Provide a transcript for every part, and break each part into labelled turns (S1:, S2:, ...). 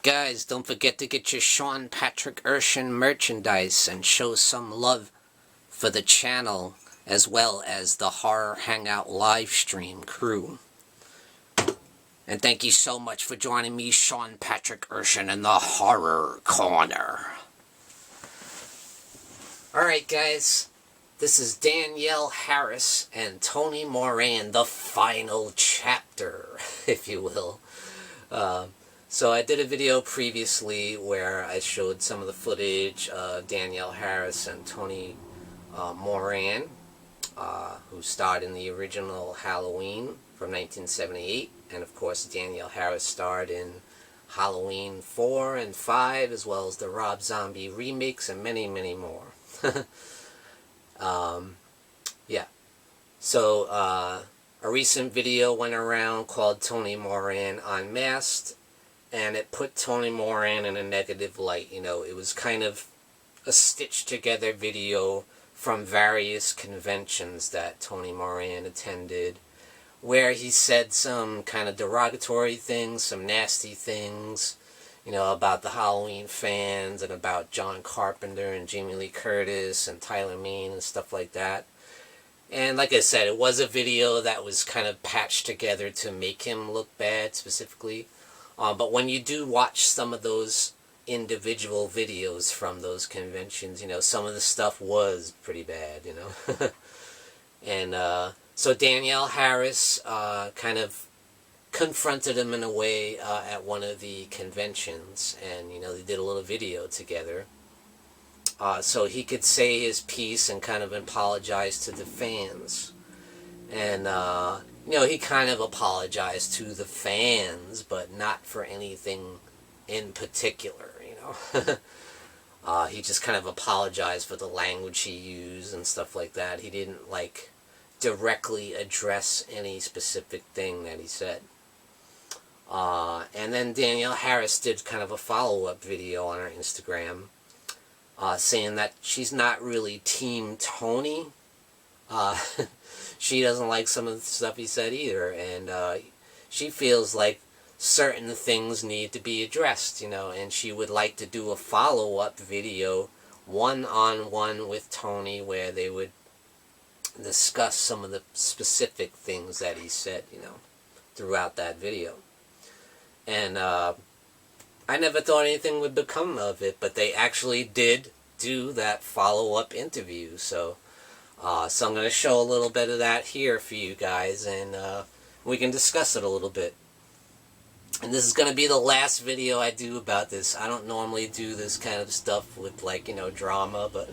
S1: Guys, don't forget to get your Sean Patrick Erschen merchandise and show some love for the channel as well as the Horror Hangout live stream crew. And thank you so much for joining me, Sean Patrick Erschen, in the Horror Corner. Alright guys, this is Danielle Harris and Tony Moran, the final chapter, if you will. So I did a video previously where I showed some of the footage of Danielle Harris and Tony Moran, who starred in the original Halloween from 1978. And of course Danielle Harris starred in Halloween 4 and 5, as well as the Rob Zombie remakes and many, many more. Yeah. So a recent video went around called Tony Moran Unmasked, and it put Tony Moran in a negative light. You know, it was kind of a stitched together video from various conventions that Tony Moran attended, where he said some kind of derogatory things, some nasty things, you know, about the Halloween fans and about John Carpenter and Jamie Lee Curtis and Tyler Mane and stuff like that. And like I said, it was a video that was kind of patched together to make him look bad specifically. But when you do watch some of those individual videos from those conventions, you know, some of the stuff was pretty bad, you know. And so Danielle Harris kind of confronted him in a way at one of the conventions, and, you know, they did a little video together. So he could say his piece and kind of apologize to the fans. And, you know, he kind of apologized to the fans, but not for anything in particular, you know. He just kind of apologized for the language he used and stuff like that. He didn't, like, directly address any specific thing that he said. And then Danielle Harris did kind of a follow-up video on her Instagram, saying that she's not really Team Tony. She doesn't like some of the stuff he said either, and she feels like certain things need to be addressed, you know, and she would like to do a follow-up video one-on-one with Tony where they would discuss some of the specific things that he said, you know, throughout that video. And I never thought anything would become of it, but they actually did do that follow-up interview. So so I'm going to show a little bit of that here for you guys, and we can discuss it a little bit. And this is going to be the last video I do about this. I don't normally do this kind of stuff with, like, you know, drama, but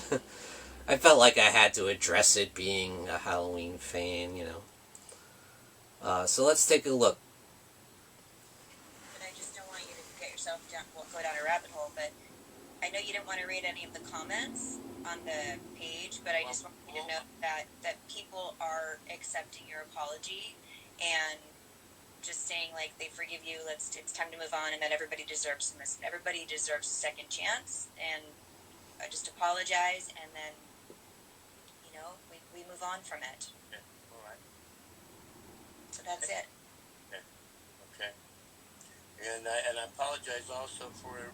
S1: I felt like I had to address it being a Halloween fan, you know. So let's take a look.
S2: But I just don't want you to get yourself down, well, go down a rabbit hole, but I know you didn't want to read any of the comments on the page, but I just want you to know that people are accepting your apology and just saying, like, they forgive you, it's time to move on, and that everybody deserves a second chance, and just apologize, and then, you know, we move on from it.
S3: Okay, all right.
S2: So that's it.
S3: Yeah. Okay. And I apologize also for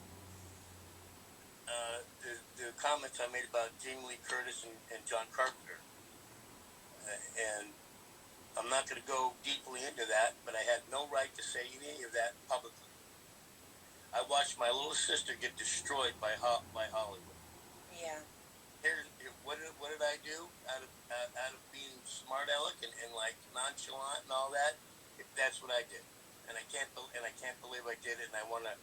S3: the comments I made about Jamie Lee Curtis and John Carpenter. And I'm not going to go deeply into that, but I had no right to say any of that publicly. I watched my little sister get destroyed by Hollywood.
S2: Yeah.
S3: What did I do out of being smart aleck and like nonchalant and all that? That's what I did, and I can't believe I did it. And I want to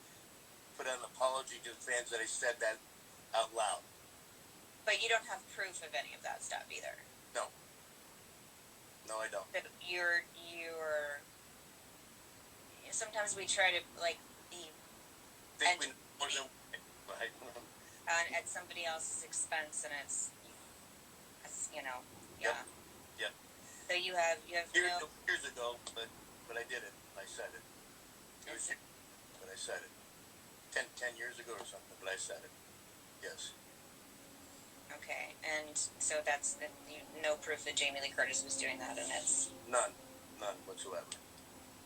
S3: put an apology to the fans that I said that out loud.
S2: But you don't have proof of any of that stuff either.
S3: No. No, I don't.
S2: That you're. Sometimes we try to, like, be at somebody else's expense, and it's you know, yeah.
S3: Yep.
S2: So you have
S3: years ago, but I did it. I said it. But I said it. 10 years ago or something, but I said it. Yes.
S2: Okay, and so that's no proof that Jamie Lee Curtis was doing that, and it's
S3: none whatsoever.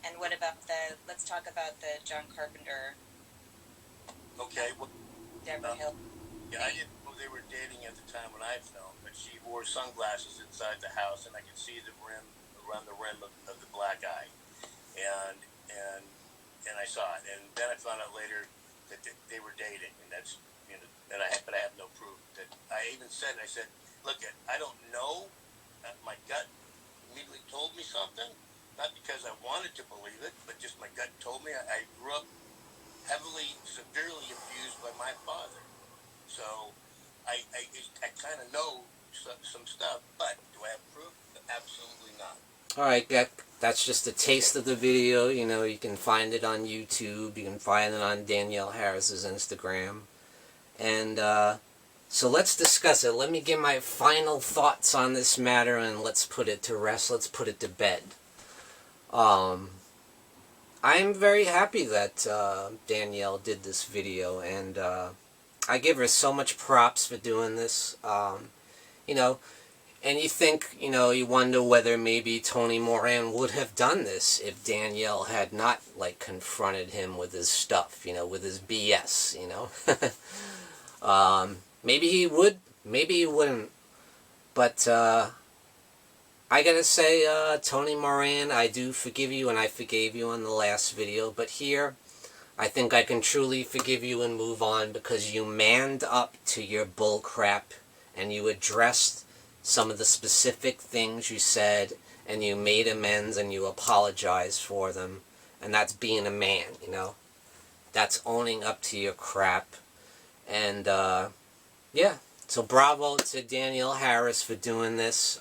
S2: And what about let's talk about the John Carpenter
S3: Okay. Well,
S2: Deborah Hill.
S3: yeah, I didn't know they were dating at the time when I filmed, but she wore sunglasses inside the house, and I could see the rim around the rim of the black eye, and I saw it, and then I found out later that they were dating, and that's but I have no proof. That I even said, look, I don't know. My gut immediately told me something, not because I wanted to believe it, but just my gut told me. I grew up heavily, severely abused by my father. So I kind of know some stuff, but do I have proof? Absolutely not.
S1: Alright, that's just a taste of the video. You know, you can find it on YouTube. You can find it on Danielle Harris's Instagram. And, so let's discuss it. Let me give my final thoughts on this matter, and let's put it to rest. Let's put it to bed. I'm very happy that Danielle did this video, and I give her so much props for doing this. You know, and you think, you wonder whether maybe Tony Moran would have done this if Danielle had not, confronted him with his stuff, with his BS, Maybe he would, maybe he wouldn't. But, I gotta say, Tony Moran, I do forgive you, and I forgave you on the last video. But here, I think I can truly forgive you and move on, because you manned up to your bull crap, and you addressed some of the specific things you said, and you made amends, and you apologized for them. And that's being a man, That's owning up to your crap. And, yeah. So bravo to Danielle Harris for doing this.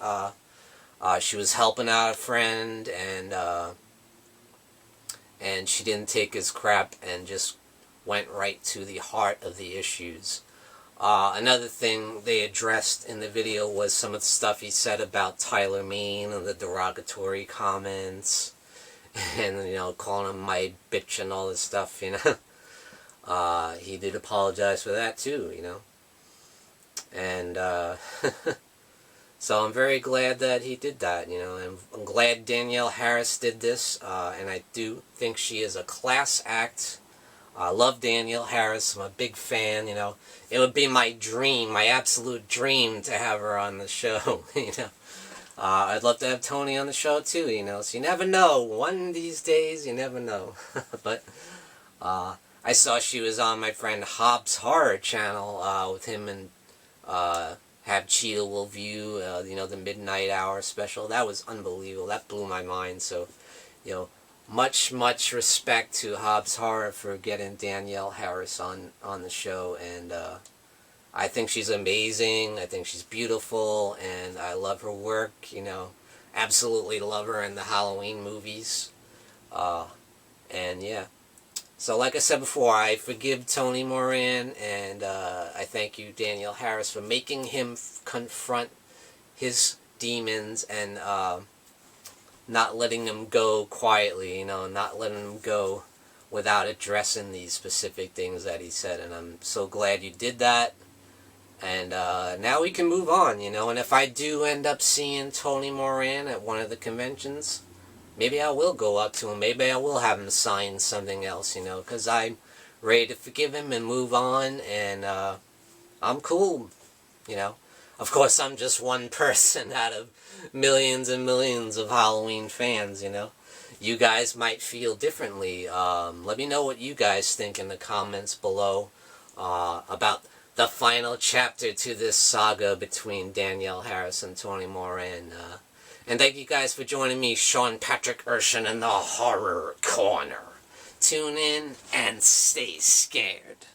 S1: She was helping out a friend, and she didn't take his crap and just went right to the heart of the issues. Another thing they addressed in the video was some of the stuff he said about Tyler Maine and the derogatory comments, and, calling him my bitch and all this stuff, He did apologize for that too, And, so I'm very glad that he did that, and I'm glad Danielle Harris did this, and I do think she is a class act. I love Danielle Harris. I'm a big fan, It would be my dream, my absolute dream, to have her on the show, I'd love to have Tony on the show too, so you never know. One of these days, you never know. But, I saw she was on my friend Hobbs' Horror channel, with him and, Have Cheetah Will View, the Midnight Hour special. That was unbelievable. That blew my mind. So, much respect to Hobbs Horror for getting Danielle Harris on the show. And I think she's amazing. I think she's beautiful. And I love her work, Absolutely love her in the Halloween movies. And yeah. So like I said before, I forgive Tony Moran, and I thank you, Danielle Harris, for making him confront his demons and not letting them go quietly, not letting them go without addressing these specific things that he said. And I'm so glad you did that. And now we can move on, And if I do end up seeing Tony Moran at one of the conventions, maybe I will go up to him. Maybe I will have him sign something else, because I'm ready to forgive him and move on, and I'm cool, Of course, I'm just one person out of millions and millions of Halloween fans, You guys might feel differently. Let me know what you guys think in the comments below about the final chapter to this saga between Danielle Harris and Tony Moran. And thank you guys for joining me, Sean Patrick Erschen, in the Horror Corner. Tune in and stay scared.